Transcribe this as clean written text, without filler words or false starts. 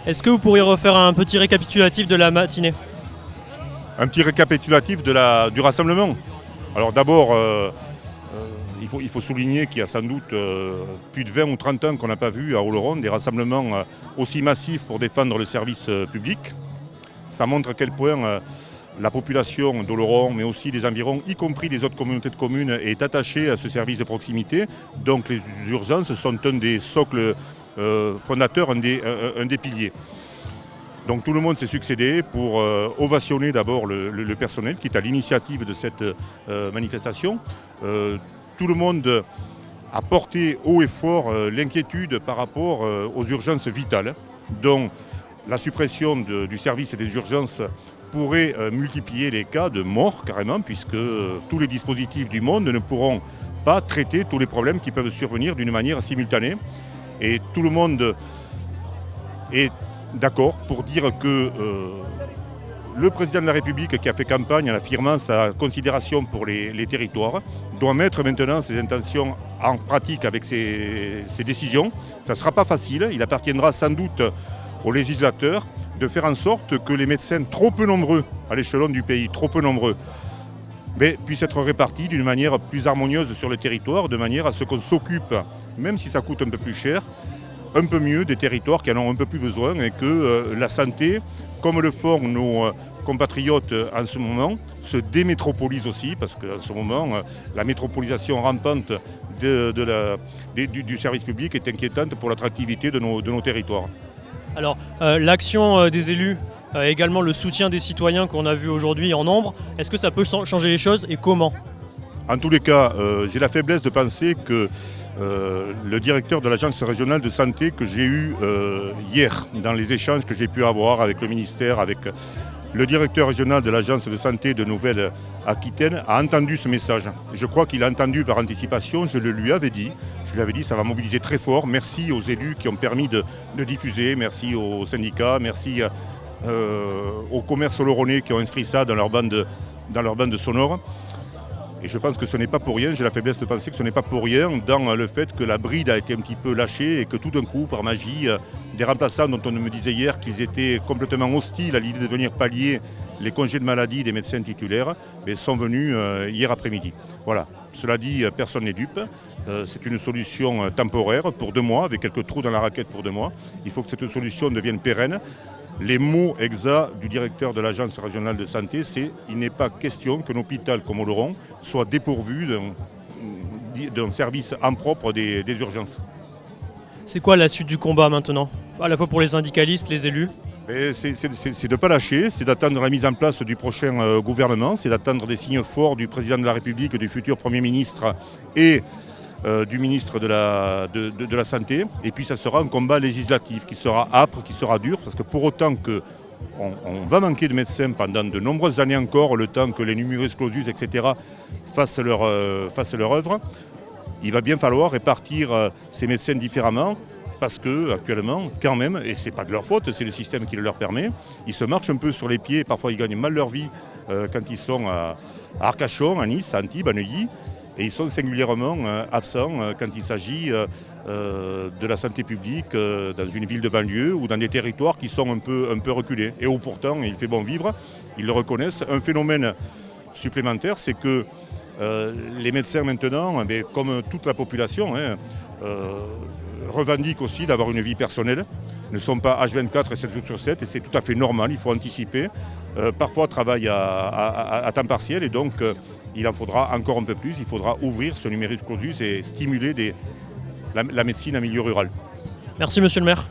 Est-ce que vous pourriez refaire un petit récapitulatif de la matinée? Un petit récapitulatif du rassemblement. Alors d'abord, il faut souligner qu'il y a sans doute plus de 20 ou 30 ans qu'on n'a pas vu à Oloron des rassemblements aussi massifs pour défendre le service public. Ça montre à quel point la population d'Oloron, mais aussi des environs, y compris des autres communautés de communes, est attachée à ce service de proximité. Donc les urgences sont un des socles fondateurs, un des piliers. Donc tout le monde s'est succédé pour ovationner d'abord le personnel qui est à l'initiative de cette manifestation. Tout le monde a porté haut et fort l'inquiétude par rapport aux urgences vitales, dont la suppression du service des urgences pourrait multiplier les cas de mort carrément, puisque tous les dispositifs du monde ne pourront pas traiter tous les problèmes qui peuvent survenir d'une manière simultanée. Et tout le monde est d'accord pour dire que le président de la République, qui a fait campagne en affirmant sa considération pour les territoires, doit mettre maintenant ses intentions en pratique avec ses décisions. Ça ne sera pas facile. Il appartiendra sans doute aux législateurs de faire en sorte que les médecins trop peu nombreux à l'échelon du pays, trop peu nombreux, mais puissent être répartis d'une manière plus harmonieuse sur le territoire, de manière à ce qu'on s'occupe, même si ça coûte un peu plus cher, un peu mieux des territoires qui en ont un peu plus besoin, et que la santé, comme le font nos compatriotes en ce moment, se démétropolise aussi, parce qu'en ce moment, la métropolisation rampante du service public est inquiétante pour l'attractivité de nos territoires. Alors, l'action des élus, également le soutien des citoyens qu'on a vu aujourd'hui en nombre, est-ce que ça peut changer les choses et comment? En tous les cas, j'ai la faiblesse de penser que le directeur de l'agence régionale de santé que j'ai eu hier, dans les échanges que j'ai pu avoir avec le ministère, avec le directeur régional de l'agence de santé de Nouvelle-Aquitaine, a entendu ce message. Je crois qu'il a entendu par anticipation, je le lui avais dit. Je lui avais dit, ça va mobiliser très fort. Merci aux élus qui ont permis de diffuser, merci aux syndicats, merci aux commerces oloronnais qui ont inscrit ça dans leur bande sonore. Et je pense que ce n'est pas pour rien, j'ai la faiblesse de penser que ce n'est pas pour rien dans le fait que la bride a été un petit peu lâchée et que tout d'un coup, par magie, des remplaçants dont on me disait hier qu'ils étaient complètement hostiles à l'idée de venir pallier les congés de maladie des médecins titulaires, mais sont venus hier après-midi. Voilà. Cela dit, personne n'est dupe. C'est une solution temporaire pour 2 mois, avec quelques trous dans la raquette pour 2 mois. Il faut que cette solution devienne pérenne. Les mots exacts du directeur de l'agence régionale de santé, c'est « il n'est pas question qu'un hôpital comme Oloron soit dépourvu d'un service en propre des urgences ». C'est quoi la suite du combat maintenant? À la fois pour les syndicalistes, les élus? C'est de ne pas lâcher, c'est d'attendre la mise en place du prochain gouvernement, c'est d'attendre des signes forts du président de la République, du futur Premier ministre et du ministre de la Santé. Et puis ça sera un combat législatif qui sera âpre, qui sera dur, parce que pour autant qu'on va manquer de médecins pendant de nombreuses années encore, le temps que les numerus clausus, etc., fassent leur œuvre, il va bien falloir répartir ces médecins différemment, parce qu'actuellement, quand même, et ce n'est pas de leur faute, c'est le système qui le leur permet, ils se marchent un peu sur les pieds, parfois ils gagnent mal leur vie quand ils sont à Arcachon, à Nice, à Antibes, à Neuilly, et ils sont singulièrement absents quand il s'agit de la santé publique dans une ville de banlieue ou dans des territoires qui sont un peu reculés, et où pourtant il fait bon vivre, ils le reconnaissent. Un phénomène supplémentaire, c'est que les médecins maintenant, comme toute la population, revendiquent aussi d'avoir une vie personnelle, ne sont pas H24 et 7 jours sur 7, et c'est tout à fait normal, il faut anticiper. Parfois travaillent à temps partiel, et donc il en faudra encore un peu plus, il faudra ouvrir ce numerus clausus et stimuler la médecine en milieu rural. Merci monsieur le maire.